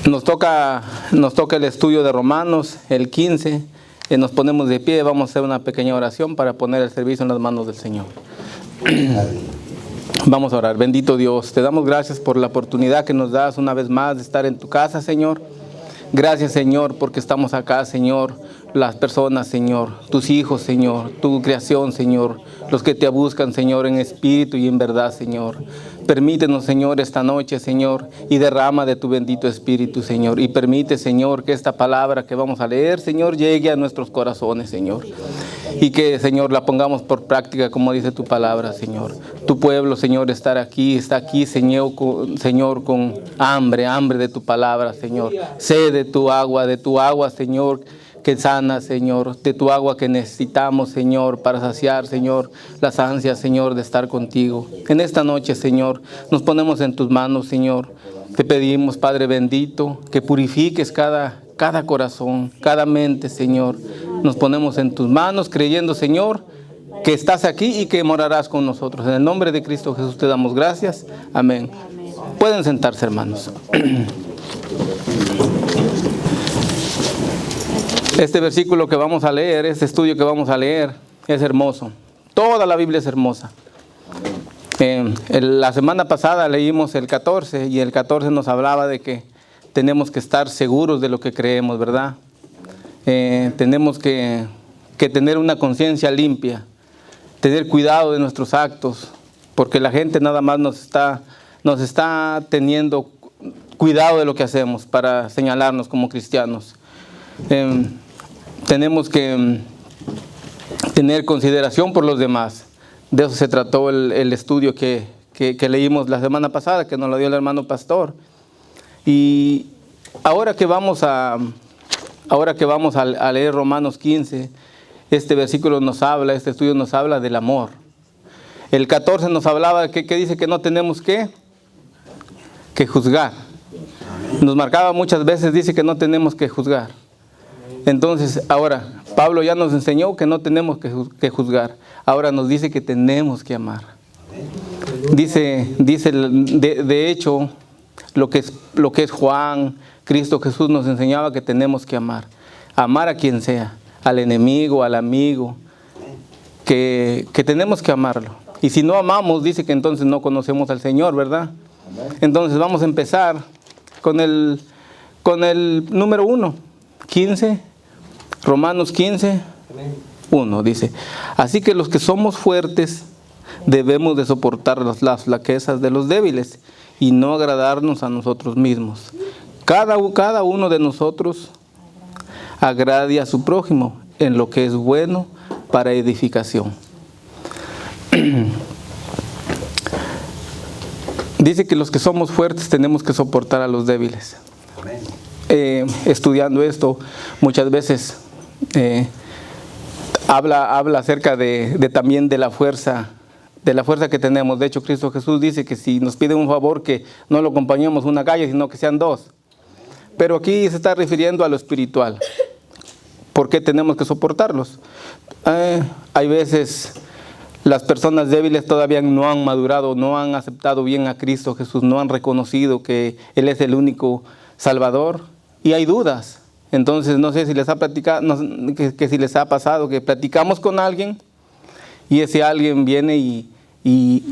Nos toca el estudio de Romanos, el 15. Nos ponemos de pie, vamos a hacer una pequeña oración para poner el servicio en las manos del Señor. Vamos a orar. Bendito Dios, te damos gracias por la oportunidad que nos das una vez más de estar en tu casa, Señor. Gracias, Señor, porque estamos acá, Señor, las personas, Señor, tus hijos, Señor, tu creación, Señor, los que te buscan, Señor, en espíritu y en verdad, Señor. Permítenos, Señor, esta noche, Señor, y derrama de tu bendito espíritu, Señor. Y permite, Señor, que esta palabra que vamos a leer, Señor, llegue a nuestros corazones, Señor. Y que, Señor, la pongamos por práctica, como dice tu palabra, Señor. Tu pueblo, Señor, está aquí, Señor, con hambre de tu palabra, Señor. Sed de tu agua, Señor, que sana, Señor, de tu agua que necesitamos, Señor, para saciar, Señor, las ansias, Señor, de estar contigo. En esta noche, Señor, nos ponemos en tus manos, Señor. Te pedimos, Padre bendito, que purifiques cada corazón, cada mente, Señor. Nos ponemos en tus manos, creyendo, Señor, que estás aquí y que morarás con nosotros. En el nombre de Cristo Jesús te damos gracias. Amén. Pueden sentarse, hermanos. Este versículo que vamos a leer, este estudio que vamos a leer, es hermoso. Toda la Biblia es hermosa. La semana pasada leímos el 14 y el 14 nos hablaba de que tenemos que estar seguros de lo que creemos, ¿verdad? Tenemos que tener una conciencia limpia, tener cuidado de nuestros actos, porque la gente nada más nos está teniendo cuidado de lo que hacemos para señalarnos como cristianos. Tenemos que tener consideración por los demás. De eso se trató el estudio que leímos la semana pasada, que nos lo dio el hermano pastor. Y ahora que vamos a leer Romanos 15, este versículo nos habla, este estudio nos habla del amor. El 14 nos hablaba que dice que no tenemos que juzgar. Nos marcaba muchas veces, dice que no tenemos que juzgar. Entonces, ahora, Pablo ya nos enseñó que no tenemos que juzgar. Ahora nos dice que tenemos que amar. Dice de hecho, lo que es Juan, Cristo Jesús nos enseñaba que tenemos que amar. Amar a quien sea, al enemigo, al amigo, que tenemos que amarlo. Y si no amamos, dice que entonces no conocemos al Señor, ¿verdad? Entonces vamos a empezar con el número 1, 15. Romanos 15, 1 dice: así que los que somos fuertes debemos de soportar las flaquezas de los débiles y no agradarnos a nosotros mismos. Cada uno de nosotros agrade a su prójimo en lo que es bueno para edificación. Dice que los que somos fuertes tenemos que soportar a los débiles. Estudiando esto, muchas veces habla acerca también de la fuerza que tenemos. De hecho, Cristo Jesús dice que si nos pide un favor, que no lo acompañemos una calle, sino que sean dos. Pero aquí se está refiriendo a lo espiritual. ¿Por qué tenemos que soportarlos? Hay veces las personas débiles todavía no han madurado, no han aceptado bien a Cristo Jesús, no han reconocido que Él es el único Salvador, y hay dudas. Entonces no sé si les ha platicado, que si les ha pasado que platicamos con alguien y ese alguien viene y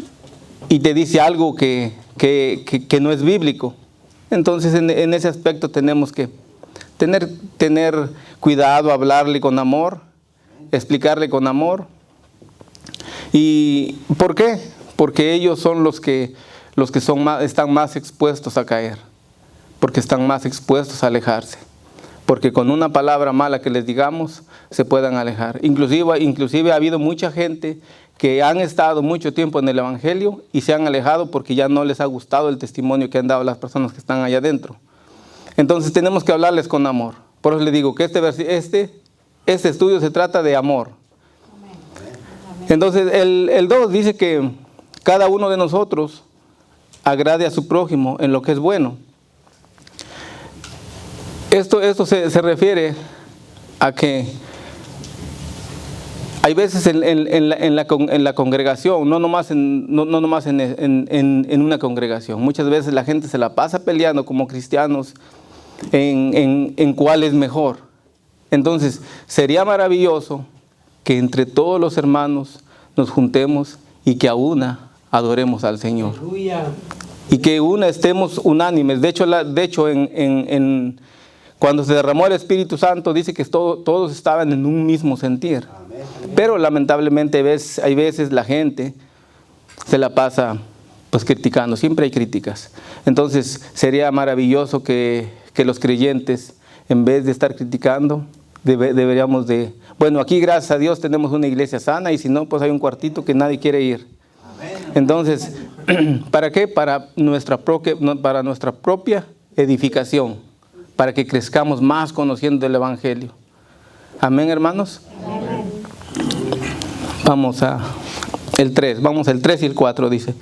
te dice algo que no es bíblico. Entonces en ese aspecto tenemos que tener cuidado, hablarle con amor, explicarle con amor. ¿Y por qué? Porque ellos son los que están más expuestos a caer, porque están más expuestos a alejarse. Porque con una palabra mala que les digamos, se puedan alejar. Inclusive ha habido mucha gente que han estado mucho tiempo en el Evangelio y se han alejado porque ya no les ha gustado el testimonio que han dado las personas que están allá adentro. Entonces tenemos que hablarles con amor. Por eso les digo que este estudio se trata de amor. Entonces el 2 dice que cada uno de nosotros agrade a su prójimo en lo que es bueno. Esto se refiere a que hay veces en la congregación, no nomás en una congregación, muchas veces la gente se la pasa peleando como cristianos en cuál es mejor. Entonces, sería maravilloso que entre todos los hermanos nos juntemos y que a una adoremos al Señor. Aleluya. Y que una estemos unánimes. De hecho, cuando se derramó el Espíritu Santo, dice que todos estaban en un mismo sentir. Pero lamentablemente hay veces la gente se la pasa pues criticando, siempre hay críticas. Entonces sería maravilloso que los creyentes, en vez de estar criticando, deberíamos de... Bueno, aquí gracias a Dios tenemos una iglesia sana, y si no, pues hay un cuartito que nadie quiere ir. Entonces, ¿para qué? Para nuestra propia edificación, para que crezcamos más conociendo el Evangelio. Amén, hermanos. Amén. Vamos al 3 y el 4 dice: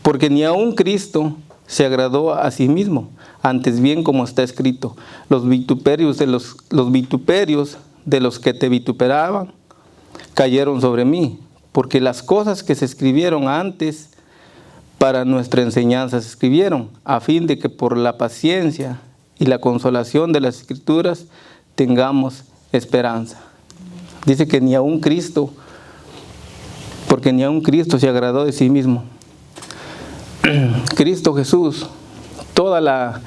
porque ni aun Cristo se agradó a sí mismo, antes bien, como está escrito, los vituperios de los que te vituperaban cayeron sobre mí, porque las cosas que se escribieron antes para nuestra enseñanza se escribieron, a fin de que por la paciencia y la consolación de las Escrituras tengamos esperanza. Dice que ni aun Cristo, porque ni aun Cristo se agradó de sí mismo. Cristo Jesús, toda la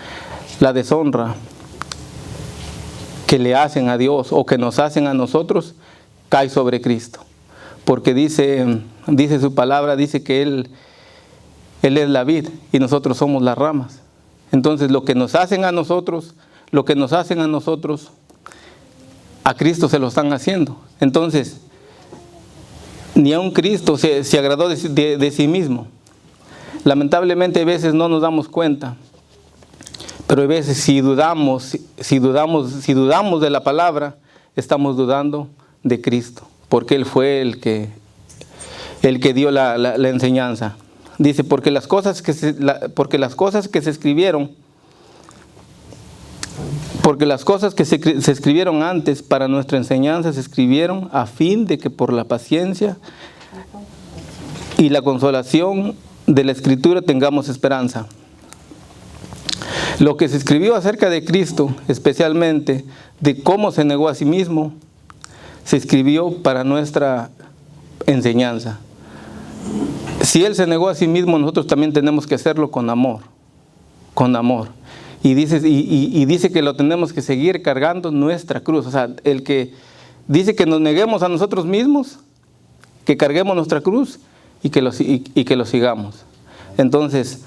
deshonra que le hacen a Dios o que nos hacen a nosotros, cae sobre Cristo. Porque dice su palabra, dice que Él es la vid y nosotros somos las ramas. Entonces lo que nos hacen a nosotros, a Cristo se lo están haciendo. Entonces, ni aun Cristo se agradó de sí mismo. Lamentablemente a veces no nos damos cuenta, pero a veces si dudamos de la palabra, estamos dudando de Cristo, porque Él fue el que dio la enseñanza. Dice, porque las cosas que se escribieron, porque las cosas que se escribieron antes para nuestra enseñanza se escribieron a fin de que por la paciencia y la consolación de la Escritura tengamos esperanza. Lo que se escribió acerca de Cristo, especialmente de cómo se negó a sí mismo, se escribió para nuestra enseñanza. Si Él se negó a sí mismo, nosotros también tenemos que hacerlo con amor. Con amor. Y dice que lo tenemos que seguir cargando nuestra cruz. O sea, el que dice que nos neguemos a nosotros mismos, que carguemos nuestra cruz y que lo sigamos. Entonces,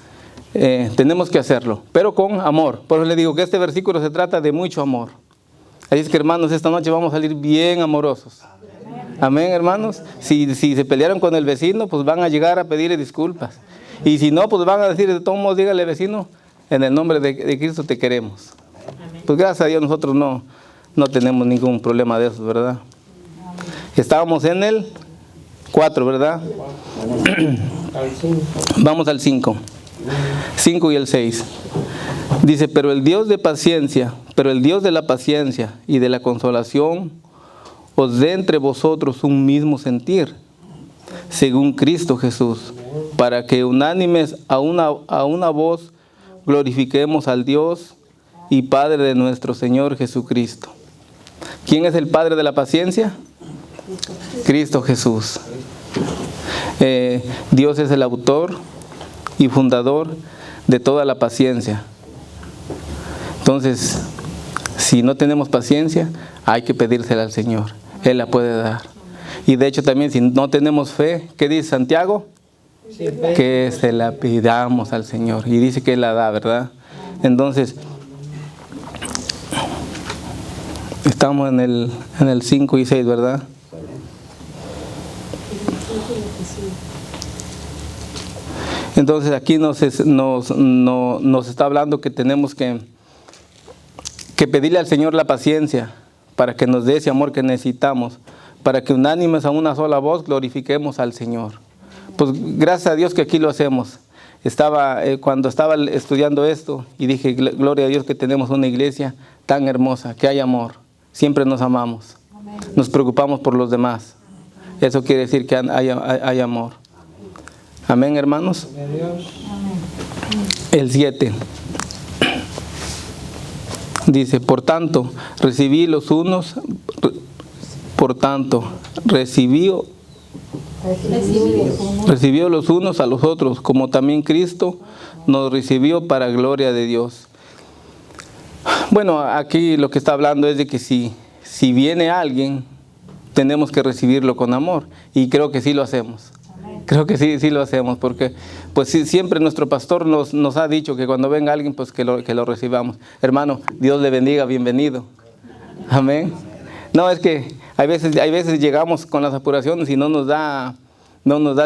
tenemos que hacerlo, pero con amor. Por eso le digo que este versículo se trata de mucho amor. Así es que, hermanos, esta noche vamos a salir bien amorosos. Amén, hermanos. Si se pelearon con el vecino, pues van a llegar a pedirle disculpas. Y si no, pues van a decir, de todos modos, dígale, vecino, en el nombre de Cristo te queremos. Pues gracias a Dios nosotros no tenemos ningún problema de eso, ¿verdad? Estábamos en el 4, ¿verdad? Vamos al 5. 5 y el 6. Dice, pero el Dios de la paciencia y de la consolación os dé entre vosotros un mismo sentir, según Cristo Jesús, para que unánimes a una voz glorifiquemos al Dios y Padre de nuestro Señor Jesucristo. ¿Quién es el Padre de la paciencia? Cristo Jesús. Dios es el autor y fundador de toda la paciencia. Entonces, si no tenemos paciencia, hay que pedírsela al Señor. Él la puede dar. Y de hecho también, si no tenemos fe, ¿qué dice Santiago? Que se la pidamos al Señor. Y dice que Él la da, ¿verdad? Entonces, estamos en el 5 y 6, ¿verdad? Entonces aquí nos está hablando que tenemos que pedirle al Señor la paciencia para que nos dé ese amor que necesitamos, para que unánimes a una sola voz glorifiquemos al Señor. Pues gracias a Dios que aquí lo hacemos. Cuando estaba estudiando esto y dije, gloria a Dios que tenemos una iglesia tan hermosa, que hay amor, siempre nos amamos, nos preocupamos por los demás. Eso quiere decir que hay amor. Amén, hermanos. El 7. Dice, por tanto, recibí los unos a los otros, como también Cristo nos recibió para gloria de Dios. Bueno, aquí lo que está hablando es de que si viene alguien, tenemos que recibirlo con amor, y creo que sí lo hacemos. Creo que sí lo hacemos, porque pues sí, siempre nuestro pastor nos ha dicho que cuando venga alguien, pues que lo recibamos. Hermano, Dios le bendiga, bienvenido. Amén. No, es que hay veces llegamos con las apuraciones y no nos da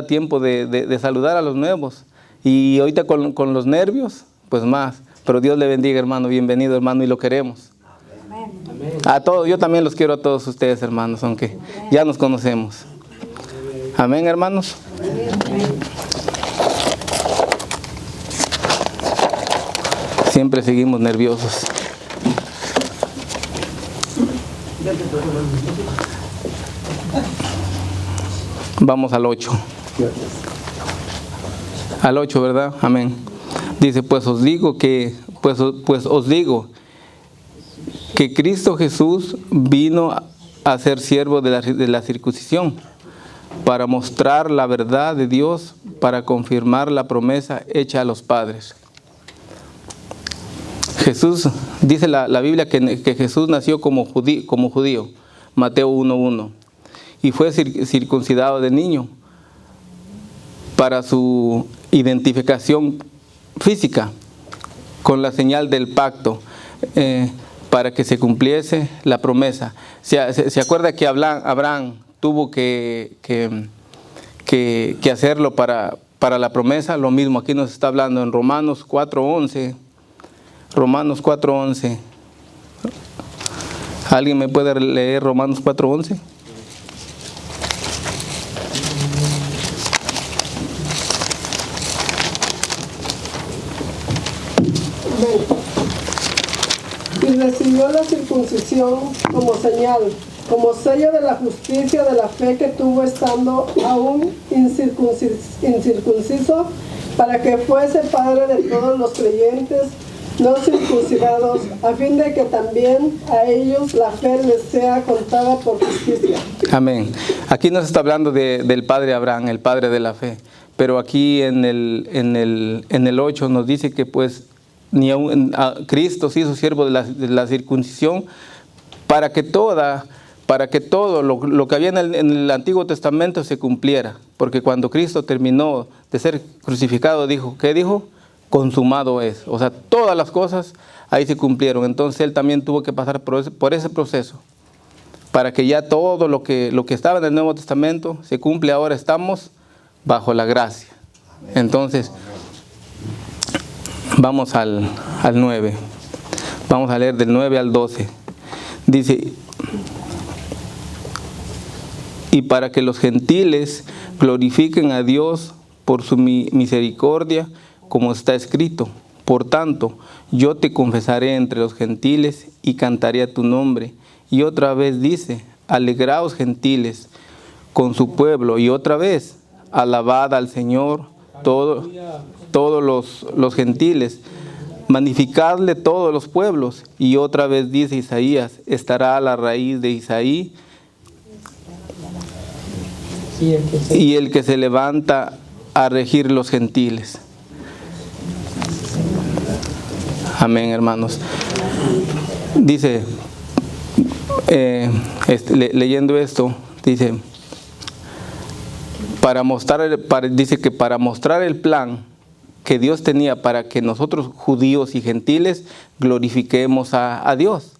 tiempo de saludar a los nuevos. Y ahorita con los nervios, pues más. Pero Dios le bendiga, hermano, bienvenido, hermano, y lo queremos. A todos, yo también los quiero a todos ustedes, hermanos, aunque ya nos conocemos. Amén, hermanos. Siempre seguimos nerviosos. Vamos al 8. Al 8, ¿verdad? Amén. Dice, pues os digo que Cristo Jesús vino a ser siervo de la circuncisión, para mostrar la verdad de Dios, para confirmar la promesa hecha a los padres. Jesús, dice la Biblia que Jesús nació como judío, Mateo 1:1, y fue circuncidado de niño para su identificación física con la señal del pacto, para que se cumpliese la promesa. ¿Se acuerda que Abraham tuvo que hacerlo para la promesa? Lo mismo aquí nos está hablando en Romanos 4:11. Romanos 4:11. ¿Alguien me puede leer Romanos 4:11? Y recibió la circuncisión como señal, como sello de la justicia de la fe que tuvo estando aún incircunciso, para que fuese padre de todos los creyentes no circuncidados, a fin de que también a ellos la fe les sea contada por justicia. Amén. Aquí nos está hablando del padre Abraham, el padre de la fe. Pero aquí en el 8 nos dice que pues ni aún Cristo se hizo siervo de la circuncisión, para que todo lo que había en el Antiguo Testamento se cumpliera. Porque cuando Cristo terminó de ser crucificado, ¿qué dijo? Consumado es. O sea, todas las cosas ahí se cumplieron. Entonces Él también tuvo que pasar por ese proceso, para que ya todo lo que estaba en el Nuevo Testamento se cumple. Ahora estamos bajo la gracia. Entonces, vamos al 9. Vamos a leer del 9 al 12. Dice, y para que los gentiles glorifiquen a Dios por su misericordia, como está escrito, por tanto, yo te confesaré entre los gentiles y cantaré a tu nombre. Y otra vez dice, alegraos gentiles con su pueblo. Y otra vez, alabad al Señor todos los gentiles, magnificadle todos los pueblos. Y otra vez dice Isaías, estará a la raíz de Isaí y el que se levanta a regir los gentiles. Amén, hermanos. Dice, leyendo esto, dice, dice que para mostrar el plan que Dios tenía para que nosotros, judíos y gentiles, glorifiquemos a Dios,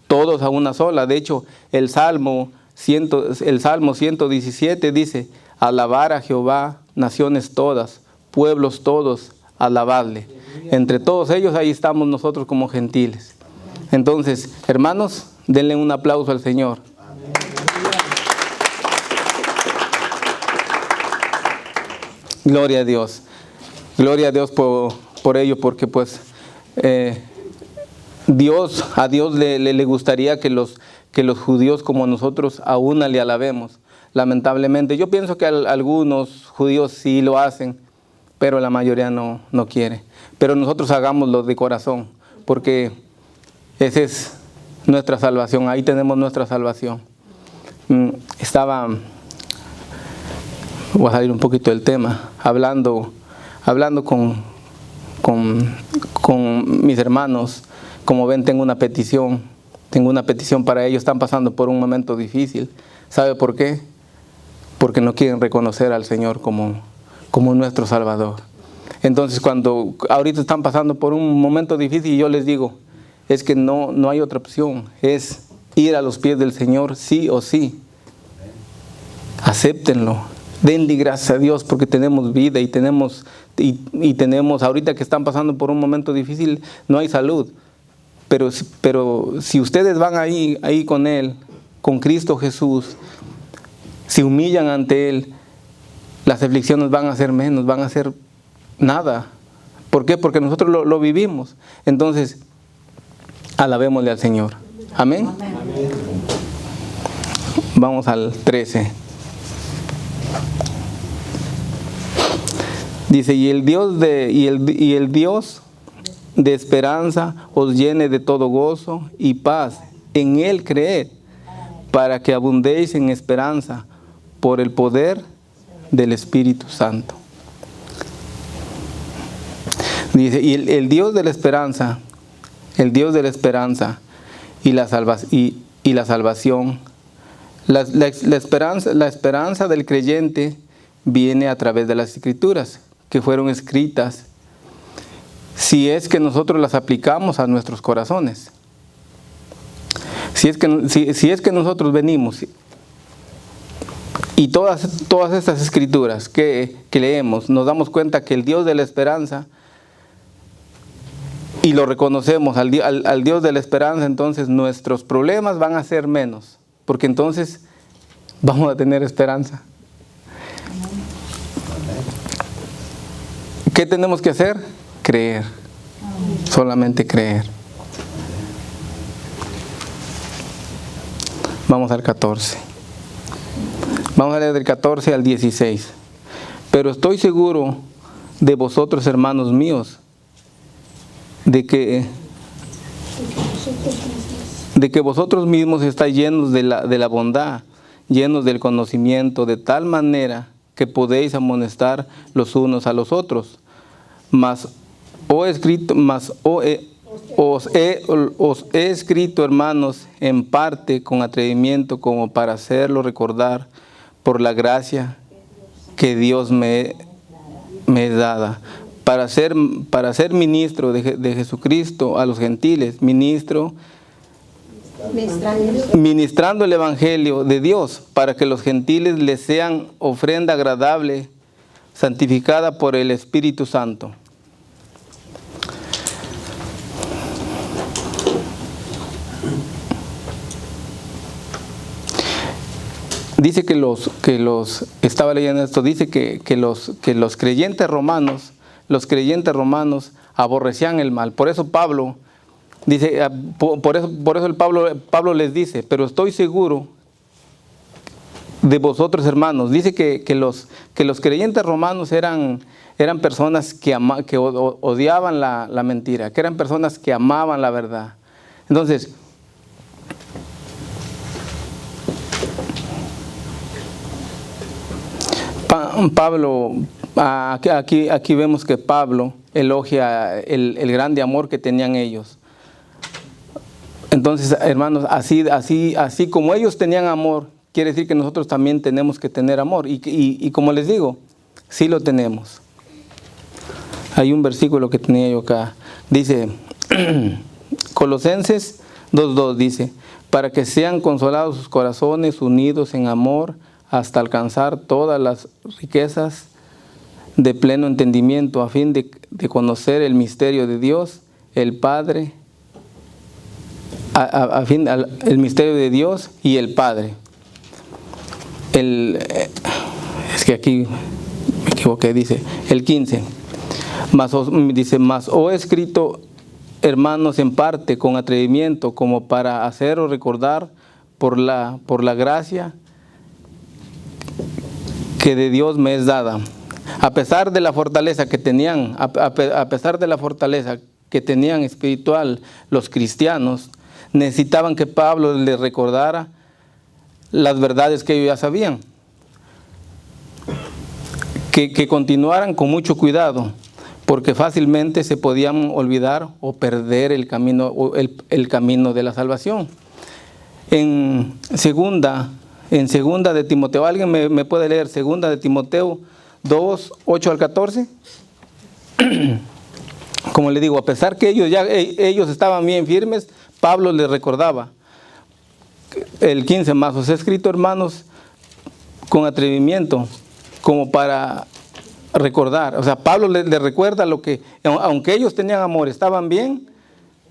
todos a una sola. De hecho, el Salmo 117 dice, alabar a Jehová, naciones todas, pueblos todos, alabadle. Entre todos ellos, ahí estamos nosotros como gentiles. Entonces, hermanos, denle un aplauso al Señor. Gloria a Dios. Gloria a Dios por ello, porque pues a Dios le gustaría que los judíos como nosotros a una le alabemos. lamentablemente. Yo pienso que algunos judíos sí lo hacen, pero la mayoría no quiere. Pero nosotros hagámoslo de corazón, porque esa es nuestra salvación, ahí tenemos nuestra salvación. Voy a salir un poquito del tema, hablando con mis hermanos. Como ven, tengo una petición para ellos. Están pasando por un momento difícil. ¿Sabe por qué? Porque no quieren reconocer al Señor como nuestro Salvador. Entonces, cuando ahorita están pasando por un momento difícil, yo les digo, es que no hay otra opción, es ir a los pies del Señor sí o sí. Acéptenlo, denle gracias a Dios porque tenemos vida y tenemos, ahorita que están pasando por un momento difícil, no hay salud. Pero si ustedes van ahí con Él, con Cristo Jesús, se humillan ante Él, las aflicciones van a ser menos, van a ser nada. ¿Por qué? Porque nosotros lo vivimos. Entonces, alabémosle al Señor. Amén. Amén. Vamos al 13. Dice, y el Dios de esperanza os llene de todo gozo y paz. En Él creed, para que abundéis en esperanza por el poder del Espíritu Santo. Dice, y el Dios de la esperanza, y la salvación, la esperanza del creyente viene a través de las Escrituras que fueron escritas, si es que nosotros las aplicamos a nuestros corazones. Si es que nosotros venimos y todas estas escrituras que leemos, nos damos cuenta que el Dios de la esperanza, y lo reconocemos al Dios de la esperanza, entonces nuestros problemas van a ser menos, porque entonces vamos a tener esperanza. ¿Qué tenemos que hacer? Creer. Solamente creer. Vamos al 14. Vamos a leer del 14 al 16. Pero estoy seguro de vosotros, hermanos míos, de que vosotros mismos estáis llenos de la bondad, llenos del conocimiento, de tal manera que podéis amonestar los unos a los otros. Mas os he escrito, hermanos, en parte con atrevimiento, como para hacerlo recordar por la gracia que Dios me es dada, para ser ministro de Jesucristo a los gentiles, ministrando el Evangelio de Dios, para que los gentiles les sean ofrenda agradable, santificada por el Espíritu Santo. Dice estaba leyendo esto, dice que los creyentes romanos aborrecían el mal. Por eso Pablo dice, por eso el Pablo les dice, pero estoy seguro de vosotros, hermanos. Dice que los creyentes romanos eran personas que odiaban la mentira, que eran personas que amaban la verdad. Entonces, Pablo, aquí vemos que Pablo elogia el grande amor que tenían ellos. Entonces, hermanos, así como ellos tenían amor, quiere decir que nosotros también tenemos que tener amor. Y como les digo, sí lo tenemos. Hay un versículo que tenía yo acá. Dice, Colosenses 2:2 dice, para que sean consolados sus corazones, unidos en amor, hasta alcanzar todas las riquezas de pleno entendimiento, a fin de conocer el misterio de Dios, el Padre, el misterio de Dios y el Padre. Es que aquí me equivoqué, dice el 15. Mas os he escrito, hermanos, en parte con atrevimiento, como para haceros recordar por la gracia que de Dios me es dada. A pesar de la fortaleza que tenían, a pesar de la fortaleza que tenían espiritual los cristianos, necesitaban que Pablo les recordara las verdades que ellos ya sabían. Que continuaran con mucho cuidado, porque fácilmente se podían olvidar o perder el camino de la salvación. En segunda de Timoteo, ¿alguien me puede leer segunda de Timoteo 2, 8 al 14? Como le digo, a pesar que ellos estaban bien firmes, Pablo les recordaba. El 15 más, os he escrito, hermanos, con atrevimiento, como para recordar. O sea, Pablo les recuerda lo que, aunque ellos tenían amor, estaban bien,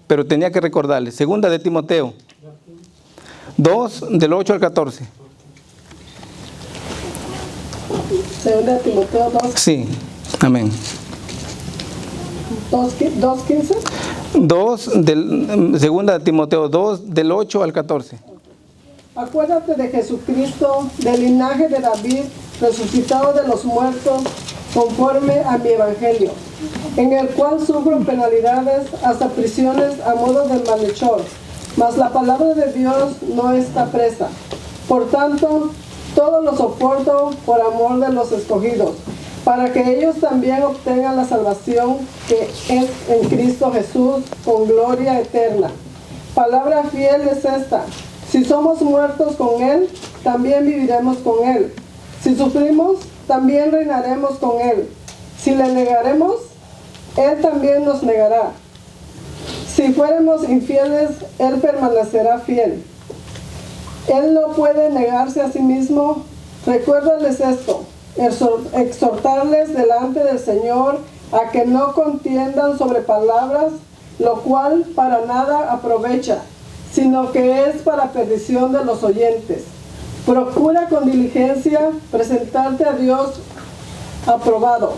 pero tenía que recordarles. Segunda de Timoteo 2, del 8 al 14. Segunda de Timoteo 2. Sí, amén. 2:15. Segunda de Timoteo 2, del 8 al 14. Acuérdate de Jesucristo, del linaje de David, resucitado de los muertos, conforme a mi evangelio, en el cual sufro penalidades, hasta prisiones a modo de malhechor, mas la palabra de Dios no está presa. Por tanto, todo lo soporto por amor de los escogidos, para que ellos también obtengan la salvación que es en Cristo Jesús, con gloria eterna. Palabra fiel es esta: si somos muertos con Él, también viviremos con Él. Si sufrimos, también reinaremos con Él. Si le negaremos, Él también nos negará. Si fuéramos infieles, Él permanecerá fiel. Él no puede negarse a sí mismo. Recuérdales esto, exhortarles delante del Señor a que no contiendan sobre palabras, lo cual para nada aprovecha, sino que es para perdición de los oyentes. Procura con diligencia presentarte a Dios aprobado,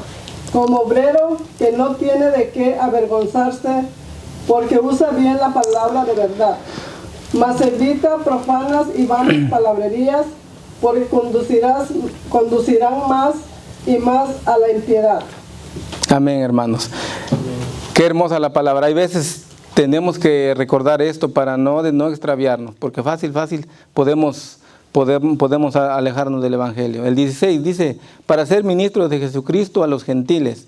como obrero que no tiene de qué avergonzarse, porque usa bien la palabra de verdad. Mas evita profanas y vanas palabrerías, porque conducirán más y más a la impiedad. Amén, hermanos. Qué hermosa la palabra. Hay veces tenemos que recordar esto para no extraviarnos, porque fácil podemos alejarnos del Evangelio. El 16 dice, para ser ministro de Jesucristo a los gentiles.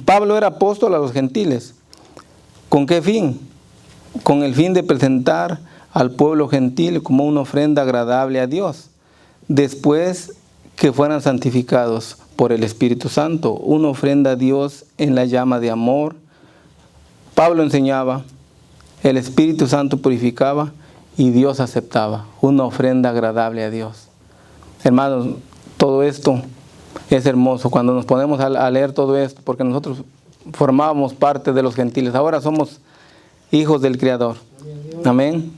Pablo era apóstol a los gentiles. ¿Con qué fin? Con el fin de presentar al pueblo gentil como una ofrenda agradable a Dios, después que fueran santificados por el Espíritu Santo, una ofrenda a Dios en la llama de amor. Pablo enseñaba, el Espíritu Santo purificaba y Dios aceptaba, una ofrenda agradable a Dios. Hermanos, todo esto es hermoso cuando nos ponemos a leer todo esto, porque nosotros formábamos parte de los gentiles, ahora somos hijos del Creador. Amén.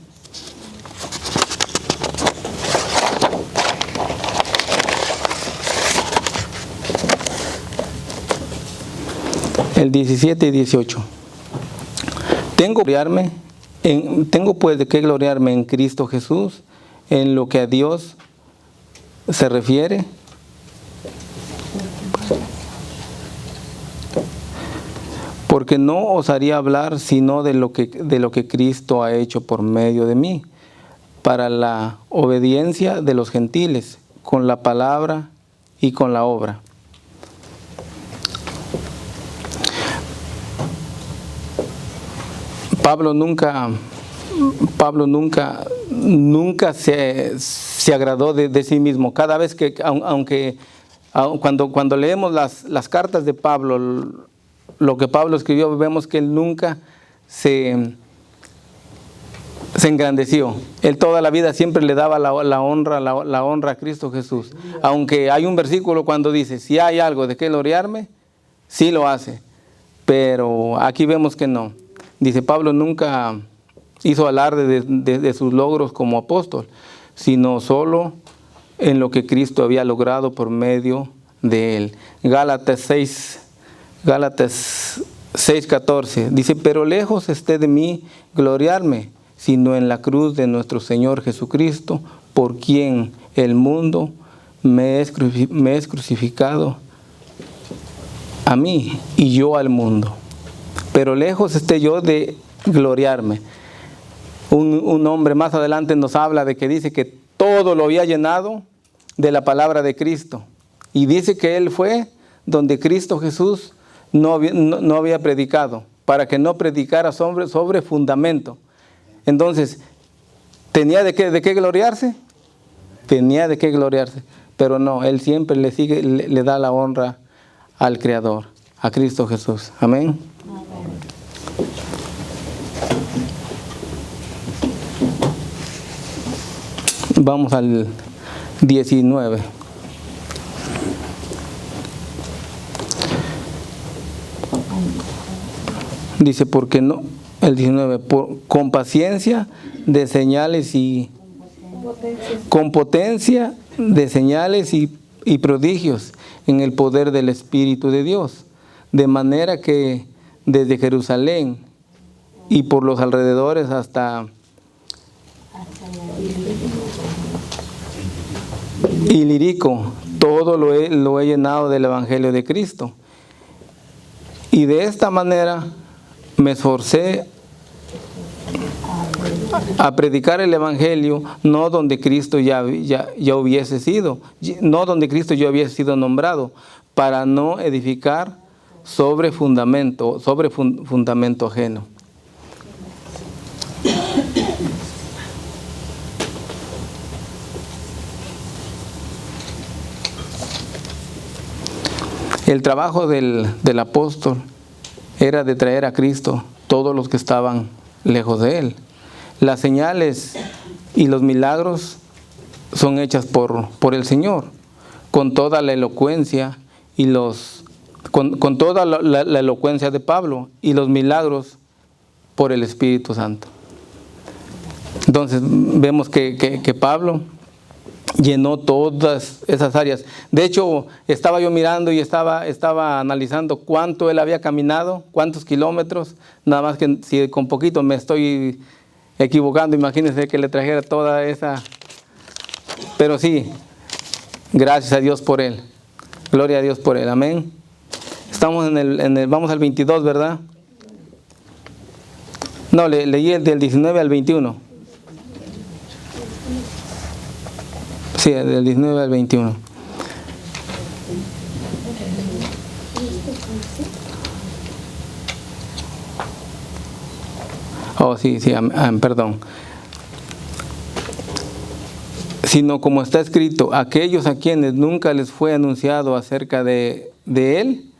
El 17 y 18. Tengo pues de qué gloriarme en Cristo Jesús, en lo que a Dios se refiere. Porque no osaría hablar sino de lo que Cristo ha hecho por medio de mí, para la obediencia de los gentiles, con la palabra y con la obra. Pablo nunca se agradó de sí mismo. Cada vez que, cuando leemos las cartas de Pablo, lo que Pablo escribió, vemos que él nunca se engrandeció. Él toda la vida siempre le daba la honra a Cristo Jesús. Aunque hay un versículo cuando dice, si hay algo de qué gloriarme, sí lo hace. Pero aquí vemos que no. Dice, Pablo nunca hizo alarde de sus logros como apóstol, sino solo en lo que Cristo había logrado por medio de él. Gálatas 6:14 dice, pero lejos esté de mí gloriarme, sino en la cruz de nuestro Señor Jesucristo, por quien el mundo me es crucificado a mí y yo al mundo. Pero lejos esté yo de gloriarme. Un hombre más adelante nos habla de que dice que todo lo había llenado de la palabra de Cristo. Y dice que él fue donde Cristo Jesús no había predicado, para que no predicara sobre fundamento. Entonces, ¿tenía de qué gloriarse? Tenía de qué gloriarse. Pero no, él siempre le da la honra al Creador, a Cristo Jesús. Amén. Vamos al 19. Dice, porque no, el 19, con paciencia de señales y con potencia de señales y prodigios en el poder del Espíritu de Dios, de manera que desde Jerusalén y por los alrededores hasta Ilírico, todo lo he llenado del Evangelio de Cristo. Y de esta manera me esforcé a predicar el Evangelio, no donde Cristo ya hubiese sido, no donde Cristo ya hubiese sido nombrado, para no edificar sobre fundamento ajeno. El trabajo del apóstol era de traer a Cristo todos los que estaban lejos de él. Las señales y los milagros son hechas por el Señor, con toda la elocuencia y con toda la elocuencia de Pablo, y los milagros por el Espíritu Santo. Entonces vemos que Pablo llenó todas esas áreas. De hecho, estaba yo mirando y estaba analizando cuánto él había caminado, cuántos kilómetros, nada más que si con poquito me estoy equivocando, imagínense que le trajera toda esa. Pero sí, gracias a Dios por él, gloria a Dios por él, amén. Estamos vamos al 22, ¿verdad? No, leí el del 19 al 21. Sí, del 19 al 21. Oh, sí, perdón. Sino como está escrito, aquellos a quienes nunca les fue anunciado acerca de él,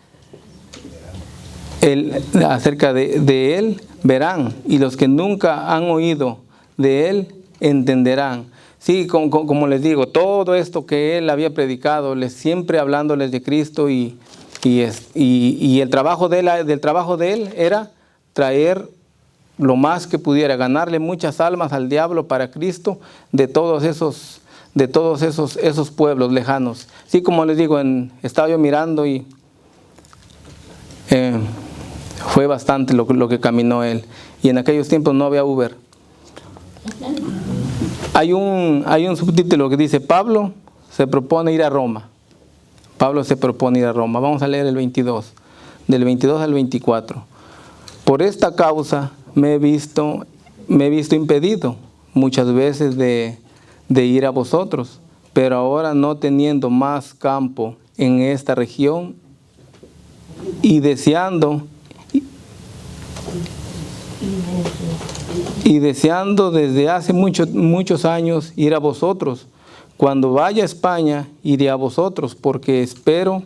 verán, y los que nunca han oído de él entenderán. Sí, como les digo, todo esto que él había predicado, siempre hablándoles de Cristo, y el trabajo de él era traer lo más que pudiera, ganarle muchas almas al diablo para Cristo de todos esos pueblos lejanos. Sí, como les digo, estaba yo mirando y fue bastante lo que caminó él. Y en aquellos tiempos no había Uber. Hay un subtítulo que dice: Pablo se propone ir a Roma. Pablo se propone ir a Roma. Vamos a leer el 22, del 22 al 24. Por esta causa me he visto impedido muchas veces de ir a vosotros, pero ahora, no teniendo más campo en esta región y deseando desde hace muchos años ir a vosotros, cuando vaya a España iré a vosotros, porque espero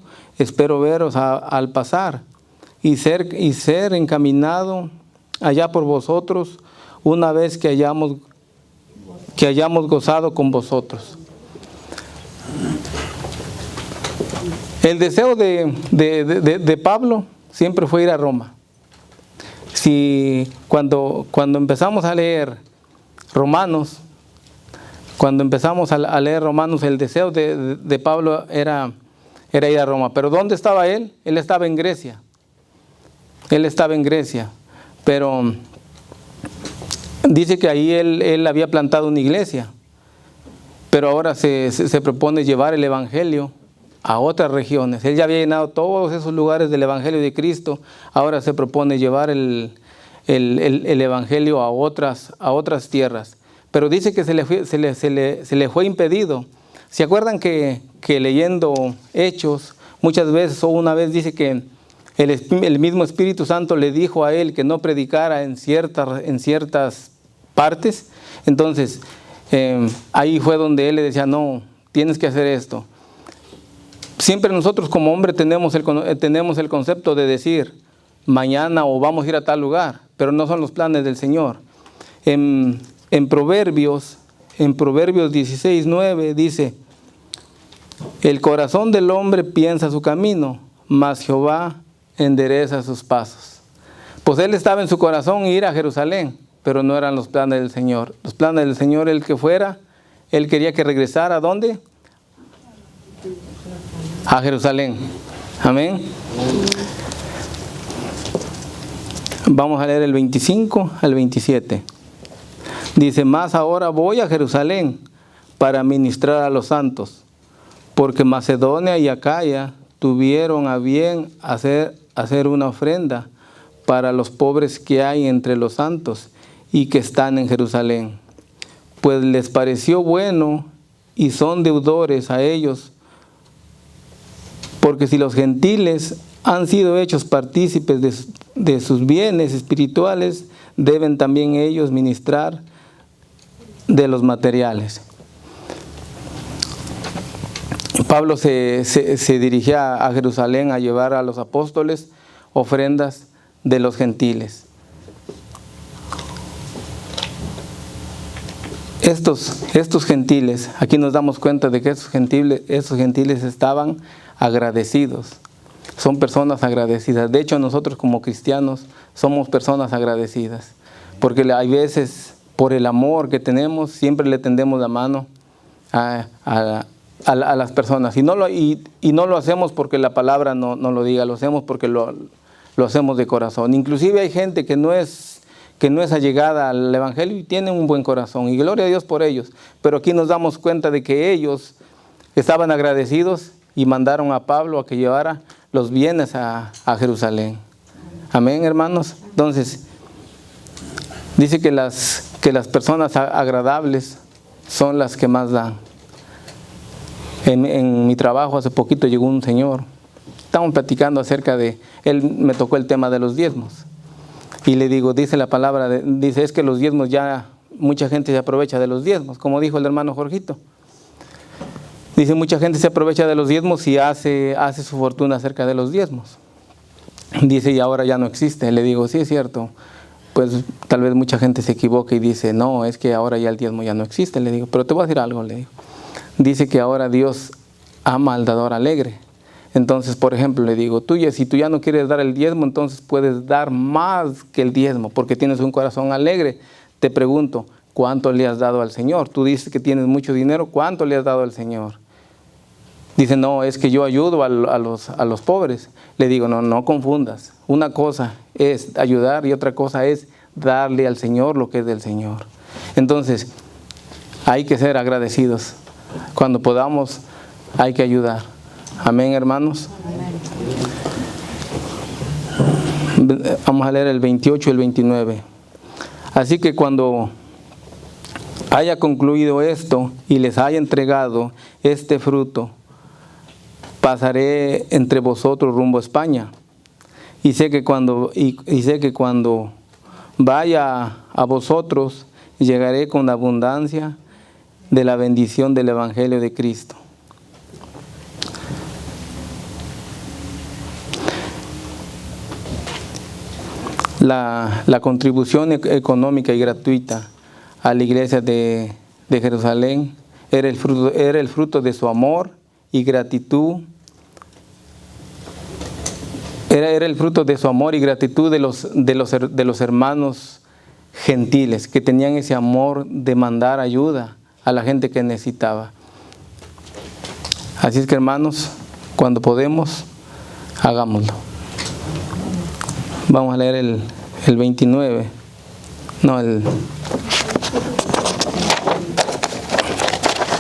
veros al pasar y ser encaminado allá por vosotros, una vez que hayamos gozado con vosotros. El deseo de Pablo siempre fue ir a Roma. Si cuando empezamos a leer Romanos, el deseo de Pablo era ir a Roma. Pero ¿dónde estaba él? Él estaba en Grecia. Pero dice que ahí él había plantado una iglesia. pero ahora se propone llevar el Evangelio a otras regiones. Él ya había llenado todos esos lugares del Evangelio de Cristo, ahora se propone llevar el Evangelio a otras tierras. Pero dice que se le fue impedido. ¿Se acuerdan que leyendo Hechos, muchas veces o una vez dice que el mismo Espíritu Santo le dijo a él que no predicara en ciertas partes? Entonces, ahí fue donde él le decía, no, tienes que hacer esto. Siempre nosotros como hombre tenemos el concepto de decir, mañana o vamos a ir a tal lugar, pero no son los planes del Señor. En Proverbios 16:9 dice, el corazón del hombre piensa su camino, mas Jehová endereza sus pasos. Pues él estaba en su corazón ir a Jerusalén, pero no eran los planes del Señor. Los planes del Señor, el que fuera, él quería que regresara, ¿a dónde? A Jerusalén. Amén. Vamos a leer el 25 al 27. Dice, mas ahora voy a Jerusalén para ministrar a los santos, porque Macedonia y Acaya tuvieron a bien hacer una ofrenda para los pobres que hay entre los santos y que están en Jerusalén. Pues les pareció bueno y son deudores a ellos, porque si los gentiles han sido hechos partícipes de sus bienes espirituales, deben también ellos ministrar de los materiales. Pablo se dirigía a Jerusalén a llevar a los apóstoles ofrendas de los gentiles. Estos gentiles, aquí nos damos cuenta de que estos gentiles estaban agradecidos. Son personas agradecidas. De hecho, nosotros como cristianos somos personas agradecidas. Porque hay veces, por el amor que tenemos, siempre le tendemos la mano a las personas. Y no lo hacemos porque la palabra no lo diga, lo hacemos porque lo hacemos de corazón. Inclusive hay gente que no es allegada al Evangelio y tienen un buen corazón. Y gloria a Dios por ellos. Pero aquí nos damos cuenta de que ellos estaban agradecidos y mandaron a Pablo a que llevara los bienes a Jerusalén. Amén, hermanos. Entonces, dice que las personas agradables son las que más dan. En mi trabajo hace poquito llegó un señor. Estábamos platicando él me tocó el tema de los diezmos. Y le digo, dice la palabra, dice, es que los diezmos ya, mucha gente se aprovecha de los diezmos, como dijo el hermano Jorgito. Dice, mucha gente se aprovecha de los diezmos y hace su fortuna acerca de los diezmos. Dice, y ahora ya no existe. Le digo, sí, es cierto. Pues tal vez mucha gente se equivoca y dice, no, es que ahora ya el diezmo ya no existe. Le digo, pero te voy a decir algo, le digo. Dice que ahora Dios ama al dador alegre. Entonces, por ejemplo, le digo, si tú ya no quieres dar el diezmo, entonces puedes dar más que el diezmo, porque tienes un corazón alegre. Te pregunto, ¿cuánto le has dado al Señor? Tú dices que tienes mucho dinero, ¿cuánto le has dado al Señor? Dice, no, es que yo ayudo a los pobres. Le digo, no confundas. Una cosa es ayudar y otra cosa es darle al Señor lo que es del Señor. Entonces, hay que ser agradecidos. Cuando podamos, hay que ayudar. Amén, hermanos. Amén. Vamos a leer el 28 y el 29. Así que cuando haya concluido esto y les haya entregado este fruto, pasaré entre vosotros rumbo a España. Y sé que cuando vaya a vosotros, llegaré con abundancia de la bendición del Evangelio de Cristo. La contribución económica y gratuita a la iglesia de Jerusalén era el fruto de su amor y gratitud. Era el fruto de su amor y gratitud de los hermanos gentiles, que tenían ese amor de mandar ayuda a la gente que necesitaba. Así es que, hermanos, cuando podemos, hagámoslo. Vamos a leer el 29. No,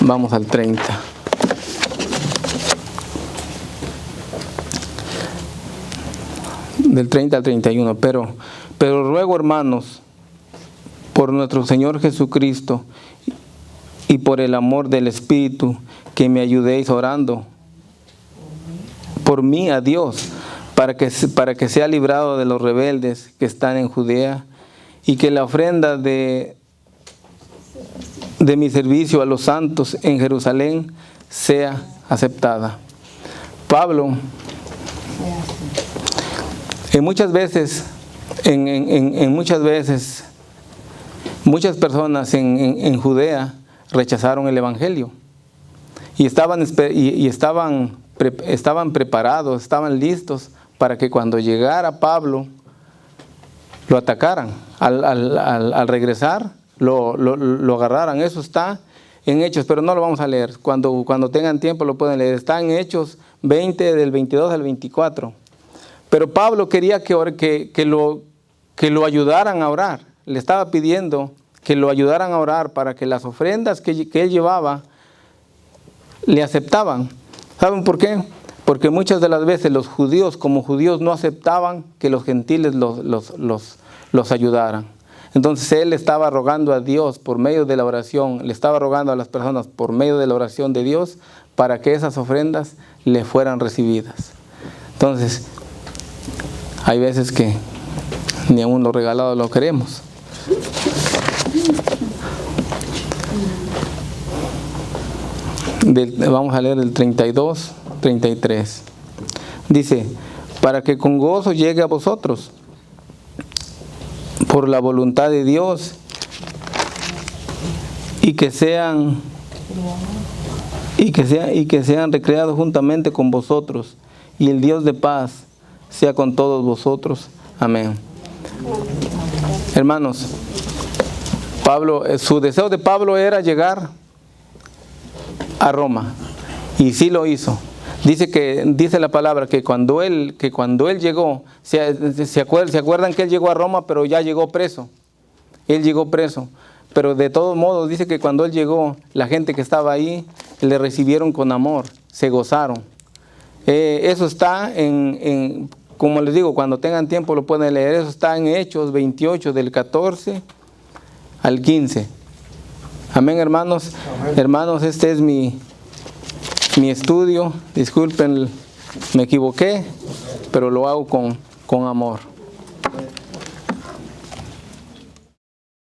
Vamos al 30. Del 30 al 31. Pero ruego, hermanos, por nuestro Señor Jesucristo y por el amor del Espíritu, que me ayudéis orando por mí a Dios, para que sea librado de los rebeldes que están en Judea, y que la ofrenda de mi servicio a los santos en Jerusalén sea aceptada. Pablo, muchas veces, muchas personas en Judea rechazaron el Evangelio y estaban preparados, estaban listos para que cuando llegara Pablo lo atacaran. Al regresar lo agarraran. Eso está en Hechos, pero no lo vamos a leer. Cuando tengan tiempo lo pueden leer. Está en Hechos 20, del 22 al 24. Pero Pablo quería que lo ayudaran a orar. Le estaba pidiendo que lo ayudaran a orar para que las ofrendas que él llevaba le aceptaban. ¿Saben por qué? Porque muchas de las veces los judíos, como judíos, no aceptaban que los gentiles los ayudaran. Entonces él estaba rogando a Dios por medio de la oración, le estaba rogando a las personas por medio de la oración de Dios para que esas ofrendas le fueran recibidas. Entonces, hay veces que ni aún lo regalado lo queremos. Vamos a leer el 32, 33. Dice, para que con gozo llegue a vosotros, por la voluntad de Dios, y que sean recreados juntamente con vosotros, y el Dios de paz sea con todos vosotros. Amén. Hermanos, su deseo de Pablo era llegar a Roma, y sí lo hizo. Dice la palabra que cuando él llegó, ¿se acuerdan que él llegó a Roma, pero ya llegó preso? Él llegó preso, pero de todos modos dice que cuando él llegó, la gente que estaba ahí le recibieron con amor, se gozaron. Eso está como les digo, cuando tengan tiempo lo pueden leer. Eso está en Hechos 28, del 14 al 15. Amén, hermanos. Amén. Hermanos, este es mi estudio. Disculpen, me equivoqué, pero lo hago con amor.